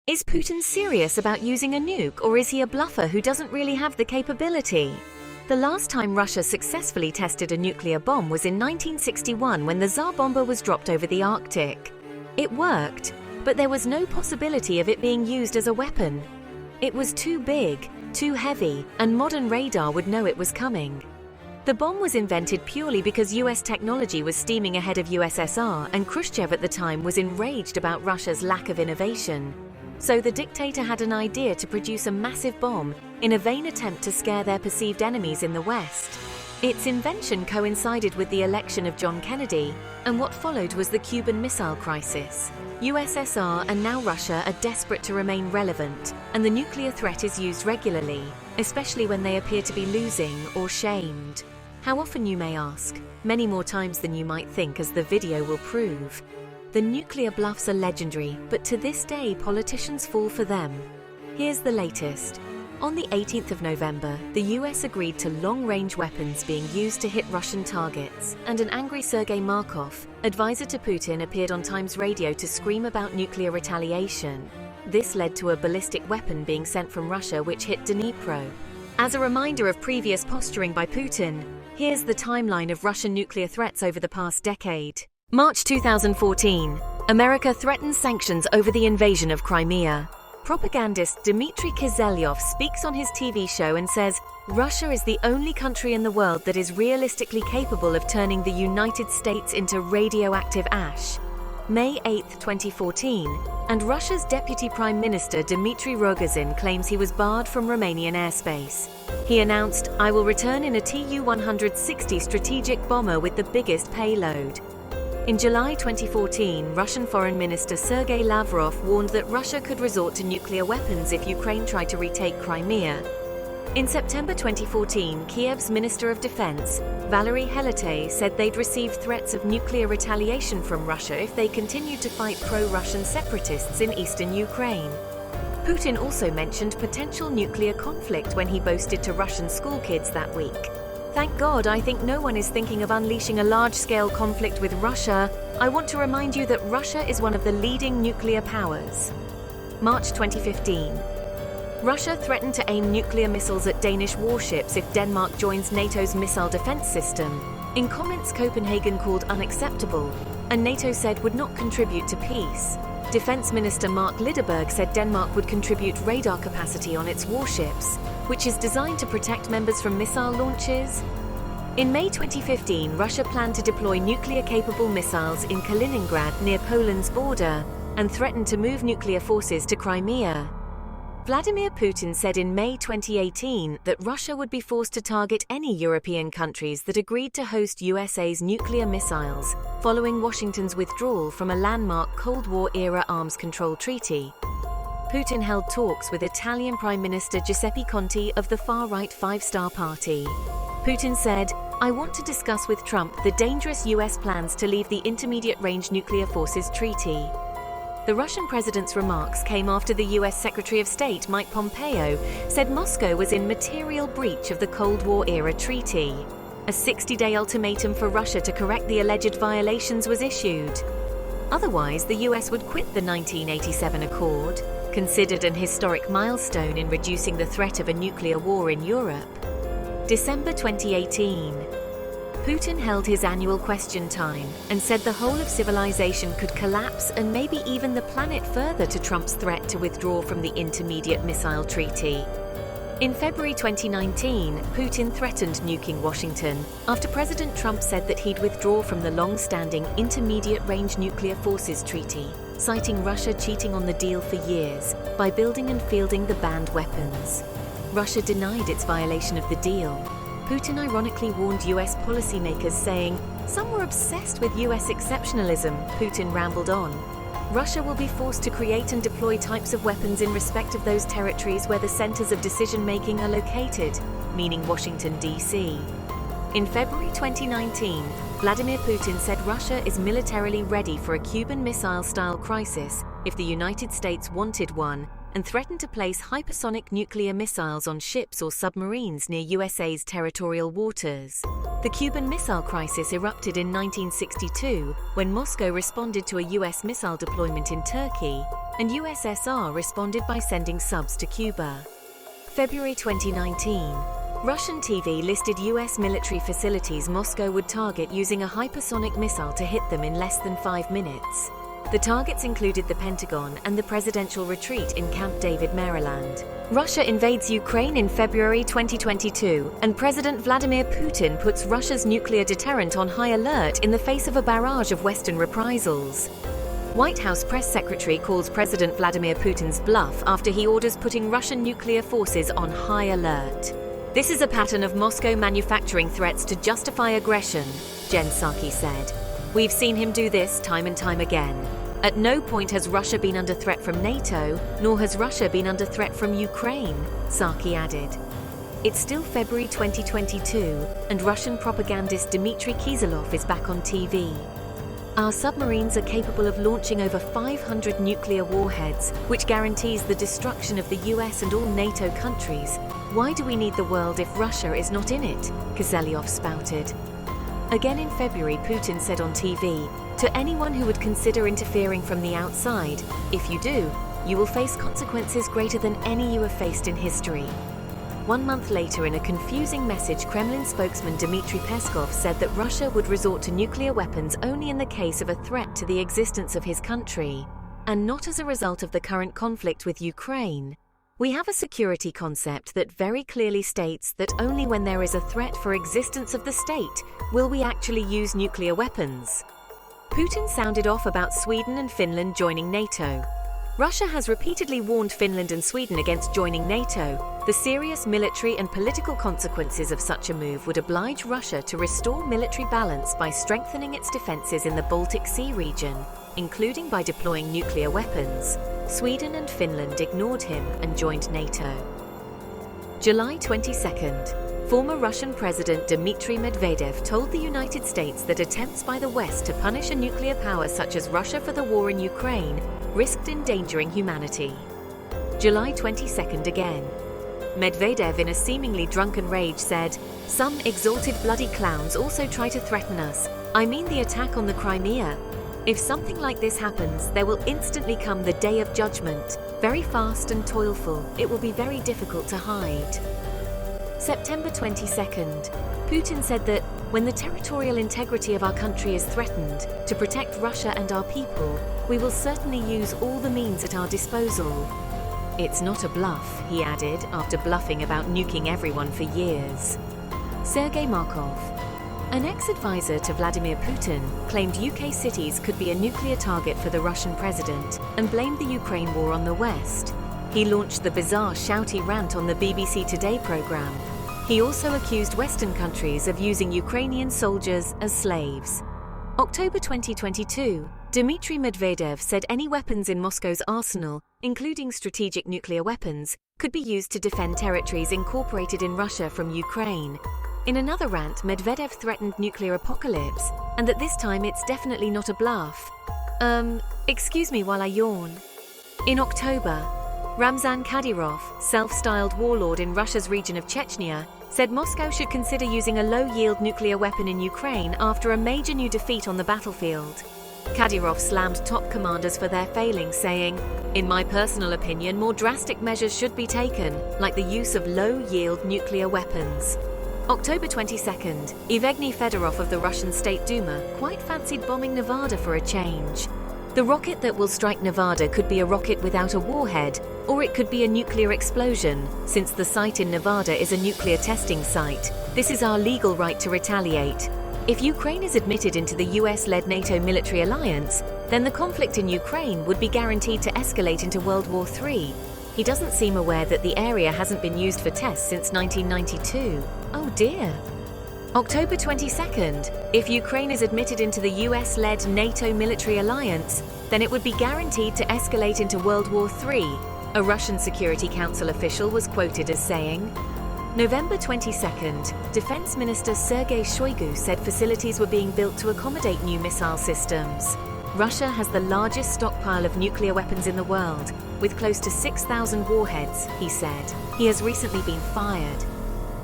Is Putin serious about using a nuke, or is he a bluffer who doesn't really have the capability? The last time Russia successfully tested a nuclear bomb was in 1961 when the Tsar bomber was dropped over the Arctic. It worked, but there was no possibility of it being used as a weapon. It was too big, too heavy, and modern radar would know it was coming. The bomb was invented purely because US technology was steaming ahead of USSR, and Khrushchev at the time was enraged about Russia's lack of innovation. So the dictator had an idea to produce a massive bomb in a vain attempt to scare their perceived enemies in the West. Its invention coincided with the election of John Kennedy, and what followed was the Cuban Missile Crisis. USSR and now Russia are desperate to remain relevant, and the nuclear threat is used regularly, especially when they appear to be losing or shamed. How often, you may ask? Many more times than you might think, as the video will prove. The nuclear bluffs are legendary, but to this day politicians fall for them. Here's the latest. On the 18th of November, the US agreed to long-range weapons being used to hit Russian targets, and an angry Sergei Markov, advisor to Putin, appeared on Times Radio to scream about nuclear retaliation. This led to a ballistic weapon being sent from Russia which hit Dnipro. As a reminder of previous posturing by Putin, here's the timeline of Russian nuclear threats over the past decade. March 2014, America threatens sanctions over the invasion of Crimea. Propagandist Dmitry Kizelyov speaks on his TV show and says, Russia is the only country in the world that is realistically capable of turning the United States into radioactive ash. May 8, 2014, and Russia's Deputy Prime Minister Dmitry Rogozin claims he was barred from Romanian airspace. He announced, I will return in a Tu-160 strategic bomber with the biggest payload. In July 2014, Russian Foreign Minister Sergei Lavrov warned that Russia could resort to nuclear weapons if Ukraine tried to retake Crimea. In September 2014, Kiev's Minister of Defense, Valery Helete, said they'd received threats of nuclear retaliation from Russia if they continued to fight pro-Russian separatists in eastern Ukraine. Putin also mentioned potential nuclear conflict when he boasted to Russian school kids that week. Thank God, I think no one is thinking of unleashing a large-scale conflict with Russia. I want to remind you that Russia is one of the leading nuclear powers. March 2015. Russia threatened to aim nuclear missiles at Danish warships if Denmark joins NATO's missile defense system. In comments Copenhagen called unacceptable, and NATO said would not contribute to peace. Defense Minister Mark Liddeberg said Denmark would contribute radar capacity on its warships, which is designed to protect members from missile launches. In May 2015, Russia planned to deploy nuclear-capable missiles in Kaliningrad near Poland's border and threatened to move nuclear forces to Crimea. Vladimir Putin said in May 2018 that Russia would be forced to target any European countries that agreed to host USA's nuclear missiles, following Washington's withdrawal from a landmark Cold War-era arms control treaty. Putin held talks with Italian Prime Minister Giuseppe Conte of the far-right Five Star Party. Putin said, I want to discuss with Trump the dangerous US plans to leave the Intermediate-Range Nuclear Forces Treaty. The Russian president's remarks came after the US Secretary of State Mike Pompeo said Moscow was in material breach of the Cold War-era treaty. A 60-day ultimatum for Russia to correct the alleged violations was issued. Otherwise, the US would quit the 1987 accord, considered an historic milestone in reducing the threat of a nuclear war in Europe. December 2018. Putin held his annual question time and said the whole of civilization could collapse, and maybe even the planet, further to Trump's threat to withdraw from the Intermediate Missile Treaty. In February 2019, Putin threatened nuking Washington after President Trump said that he'd withdraw from the long-standing Intermediate-Range Nuclear Forces Treaty, citing Russia cheating on the deal for years by building and fielding the banned weapons. Russia denied its violation of the deal. Putin ironically warned US policymakers, saying, some were obsessed with US exceptionalism. Putin rambled on. Russia will be forced to create and deploy types of weapons in respect of those territories where the centers of decision-making are located, meaning Washington, D.C. In February 2019, Vladimir Putin said Russia is militarily ready for a Cuban Missile-style crisis if the United States wanted one, and threatened to place hypersonic nuclear missiles on ships or submarines near USA's territorial waters. The Cuban Missile Crisis erupted in 1962 when Moscow responded to a US missile deployment in Turkey, and USSR responded by sending subs to Cuba. February 2019. Russian TV listed US military facilities Moscow would target using a hypersonic missile to hit them in less than 5 minutes. The targets included the Pentagon and the presidential retreat in Camp David, Maryland. Russia invades Ukraine in February 2022, and President Vladimir Putin puts Russia's nuclear deterrent on high alert in the face of a barrage of Western reprisals. White House press secretary calls President Vladimir Putin's bluff after he orders putting Russian nuclear forces on high alert. This is a pattern of Moscow manufacturing threats to justify aggression, Jen Psaki said. We've seen him do this time and time again. At no point has Russia been under threat from NATO, nor has Russia been under threat from Ukraine, Psaki added. It's still February 2022, and Russian propagandist Dmitry Kiselov is back on TV. Our submarines are capable of launching over 500 nuclear warheads, which guarantees the destruction of the US and all NATO countries. Why do we need the world if Russia is not in it? Kiselov spouted. Again in February, Putin said on TV, to anyone who would consider interfering from the outside, if you do, you will face consequences greater than any you have faced in history. 1 month later, in a confusing message, Kremlin spokesman Dmitry Peskov said that Russia would resort to nuclear weapons only in the case of a threat to the existence of his country, and not as a result of the current conflict with Ukraine. We have a security concept that very clearly states that only when there is a threat for existence of the state will we actually use nuclear weapons. Putin sounded off about Sweden and Finland joining NATO. Russia has repeatedly warned Finland and Sweden against joining NATO. The serious military and political consequences of such a move would oblige Russia to restore military balance by strengthening its defenses in the Baltic Sea region, including by deploying nuclear weapons. Sweden and Finland ignored him and joined NATO. July 22nd. Former Russian President Dmitry Medvedev told the United States that attempts by the West to punish a nuclear power such as Russia for the war in Ukraine risked endangering humanity. July 22nd again. Medvedev, in a seemingly drunken rage, said, "Some exalted bloody clowns also try to threaten us. I mean the attack on the Crimea. If something like this happens, there will instantly come the day of judgment, very fast and toilful. It will be very difficult to hide." September 22nd. Putin said that when the territorial integrity of our country is threatened, to protect Russia and our people, we will certainly use all the means at our disposal. It's not a bluff, he added, after bluffing about nuking everyone for years. Sergei Markov, an ex-advisor to Vladimir Putin, claimed UK cities could be a nuclear target for the Russian president and blamed the Ukraine war on the West. He launched the bizarre shouty rant on the BBC Today programme. He also accused Western countries of using Ukrainian soldiers as slaves. October 2022, Dmitry Medvedev said any weapons in Moscow's arsenal, including strategic nuclear weapons, could be used to defend territories incorporated in Russia from Ukraine. In another rant, Medvedev threatened nuclear apocalypse, and that this time it's definitely not a bluff. Excuse me while I yawn. In October, Ramzan Kadyrov, self-styled warlord in Russia's region of Chechnya, said Moscow should consider using a low-yield nuclear weapon in Ukraine after a major new defeat on the battlefield. Kadyrov slammed top commanders for their failings, saying, "In my personal opinion, more drastic measures should be taken, like the use of low-yield nuclear weapons." October 22nd, Evgeny Fedorov of the Russian State Duma quite fancied bombing Nevada for a change. The rocket that will strike Nevada could be a rocket without a warhead, or it could be a nuclear explosion, since the site in Nevada is a nuclear testing site. This is our legal right to retaliate. If Ukraine is admitted into the US-led NATO military alliance, then the conflict in Ukraine would be guaranteed to escalate into World War III. He doesn't seem aware that the area hasn't been used for tests since 1992. Oh dear. October 22nd, if Ukraine is admitted into the US-led NATO military alliance, then it would be guaranteed to escalate into World War III, a Russian Security Council official was quoted as saying. November 22nd, Defense Minister Sergei Shoigu said facilities were being built to accommodate new missile systems. Russia has the largest stockpile of nuclear weapons in the world, with close to 6,000 warheads, he said. He has recently been fired.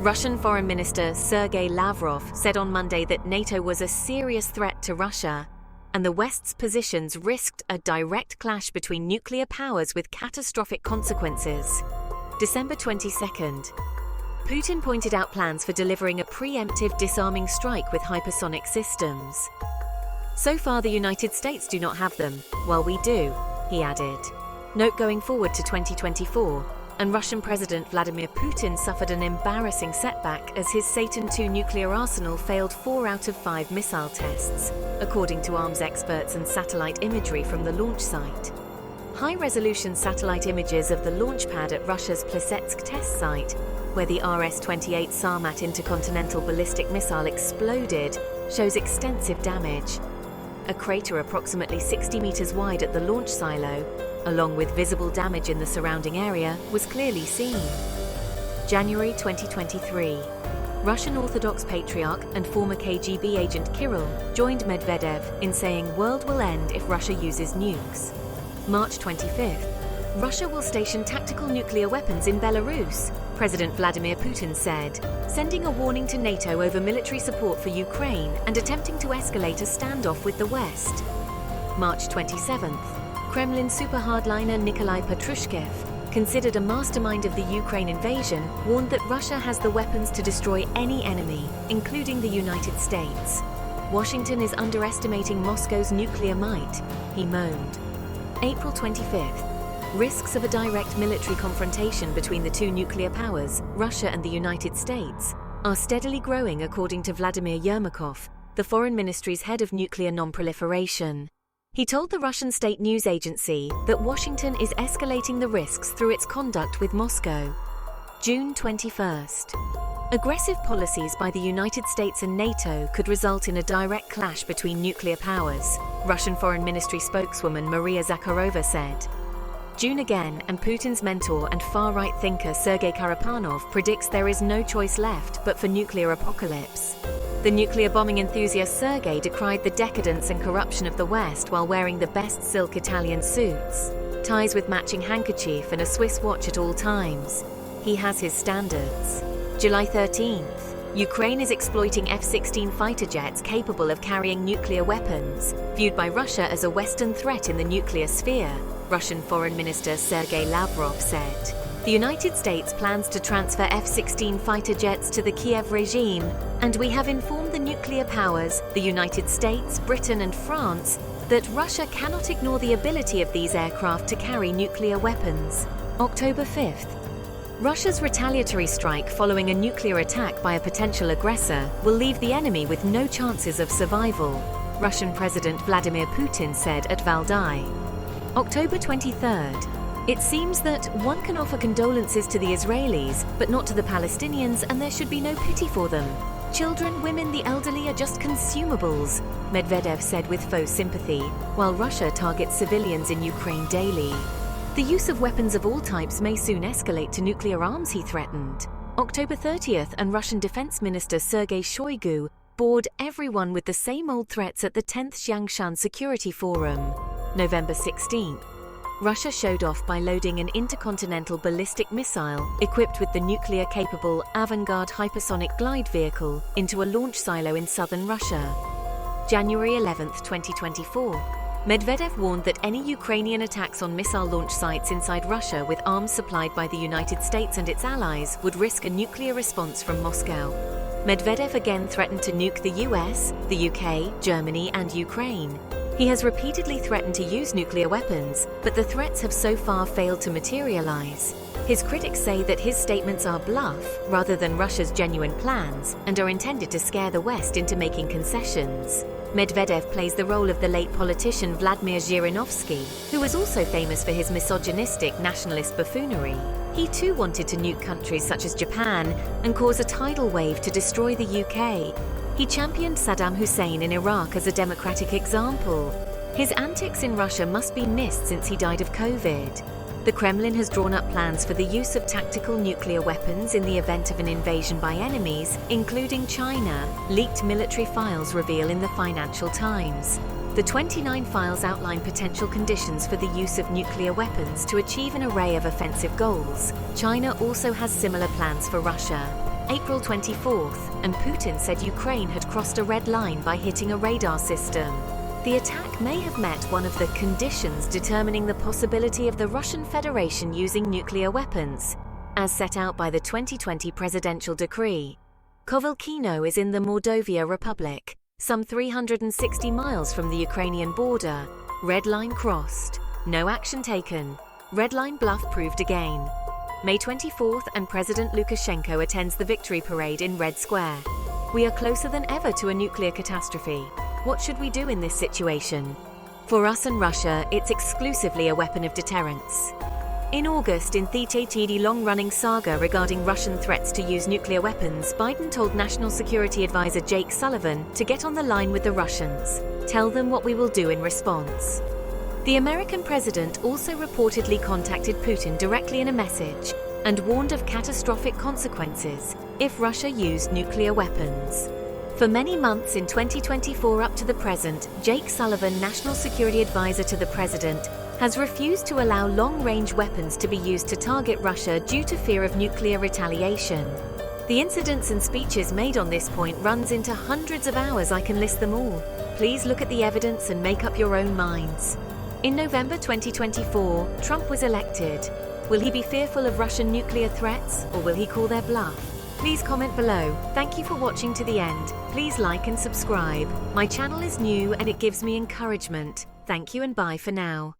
Russian Foreign Minister Sergei Lavrov said on Monday that NATO was a serious threat to Russia, and the West's positions risked a direct clash between nuclear powers with catastrophic consequences. December 22nd. Putin pointed out plans for delivering a preemptive disarming strike with hypersonic systems. So far, the United States do not have them, while we do, he added. Note going forward to 2024, and Russian President Vladimir Putin suffered an embarrassing setback as his Satan II nuclear arsenal failed 4 out of 5 missile tests, according to arms experts and satellite imagery from the launch site. High-resolution satellite images of the launch pad at Russia's Plesetsk test site, where the RS-28 Sarmat intercontinental ballistic missile exploded, shows extensive damage. A crater approximately 60 meters wide at the launch silo, along with visible damage in the surrounding area, was clearly seen. January 2023. Russian Orthodox Patriarch and former KGB agent Kirill joined Medvedev in saying world will end if Russia uses nukes. March 25th. Russia will station tactical nuclear weapons in Belarus, President Vladimir Putin said, sending a warning to NATO over military support for Ukraine and attempting to escalate a standoff with the West. March 27th. Kremlin super hardliner Nikolai Patrushkev, considered a mastermind of the Ukraine invasion, warned that Russia has the weapons to destroy any enemy, including the United States. Washington is underestimating Moscow's nuclear might, he moaned. April 25th. Risks of a direct military confrontation between the two nuclear powers, Russia and the United States, are steadily growing according to Vladimir Yermakov, the Foreign Ministry's head of nuclear non-proliferation. He told the Russian state news agency that Washington is escalating the risks through its conduct with Moscow. June 21st. Aggressive policies by the United States and NATO could result in a direct clash between nuclear powers, Russian Foreign Ministry spokeswoman Maria Zakharova said. June again, and Putin's mentor and far-right thinker Sergei Karapanov predicts there is no choice left but for nuclear apocalypse. The nuclear bombing enthusiast Sergei decried the decadence and corruption of the West while wearing the best silk Italian suits, ties with matching handkerchief and a Swiss watch at all times. He has his standards. July 13th. Ukraine is exploiting F-16 fighter jets capable of carrying nuclear weapons, viewed by Russia as a Western threat in the nuclear sphere, Russian Foreign Minister Sergei Lavrov said. The United States plans to transfer F-16 fighter jets to the Kiev regime, and we have informed the nuclear powers, the United States, Britain and France, that Russia cannot ignore the ability of these aircraft to carry nuclear weapons. October 5th. Russia's retaliatory strike following a nuclear attack by a potential aggressor will leave the enemy with no chances of survival, Russian President Vladimir Putin said at Valdai. October 23rd. It seems that one can offer condolences to the Israelis, but not to the Palestinians, and there should be no pity for them. Children, women, the elderly are just consumables, Medvedev said with faux sympathy, while Russia targets civilians in Ukraine daily. The use of weapons of all types may soon escalate to nuclear arms, he threatened. October 30th, and Russian Defense Minister Sergei Shoigu bored everyone with the same old threats at the 10th Xiangshan Security Forum. November 16th. Russia showed off by loading an intercontinental ballistic missile equipped with the nuclear-capable Avangard hypersonic glide vehicle into a launch silo in southern Russia. January 11, 2024. Medvedev warned that any Ukrainian attacks on missile launch sites inside Russia with arms supplied by the United States and its allies would risk a nuclear response from Moscow. Medvedev again threatened to nuke the US, the UK, Germany and Ukraine. He has repeatedly threatened to use nuclear weapons, but the threats have so far failed to materialize. His critics say that his statements are bluff rather than Russia's genuine plans and are intended to scare the West into making concessions. Medvedev plays the role of the late politician Vladimir Zhirinovsky, who was also famous for his misogynistic nationalist buffoonery. He too wanted to nuke countries such as Japan and cause a tidal wave to destroy the UK. He championed Saddam Hussein in Iraq as a democratic example. His antics in Russia must be missed since he died of COVID. The Kremlin has drawn up plans for the use of tactical nuclear weapons in the event of an invasion by enemies, including China, leaked military files reveal in the Financial Times. The 29 files outline potential conditions for the use of nuclear weapons to achieve an array of offensive goals. China also has similar plans for Russia. April 24th, and Putin said Ukraine had crossed a red line by hitting a radar system. The attack may have met one of the conditions determining the possibility of the Russian Federation using nuclear weapons, as set out by the 2020 presidential decree. Kovalkino is in the Mordovia Republic, some 360 miles from the Ukrainian border. Red line crossed. No action taken. Red line bluff proved again. May 24th, and President Lukashenko attends the victory parade in Red Square. We are closer than ever to a nuclear catastrophe. What should we do in this situation? For us and Russia, it's exclusively a weapon of deterrence. In August, in the long-running saga regarding Russian threats to use nuclear weapons, Biden told National Security Advisor Jake Sullivan to get on the line with the Russians. Tell them what we will do in response. The American president also reportedly contacted Putin directly in a message and warned of catastrophic consequences if Russia used nuclear weapons. For many months in 2024 up to the present, Jake Sullivan, National Security Advisor to the President, has refused to allow long-range weapons to be used to target Russia due to fear of nuclear retaliation. The incidents and speeches made on this point runs into hundreds of hours. I can list them all. Please look at the evidence and make up your own minds. In November 2024, Trump was elected. Will he be fearful of Russian nuclear threats, or will he call their bluff? Please comment below. Thank you for watching to the end. Please like and subscribe. My channel is new and it gives me encouragement. Thank you and bye for now.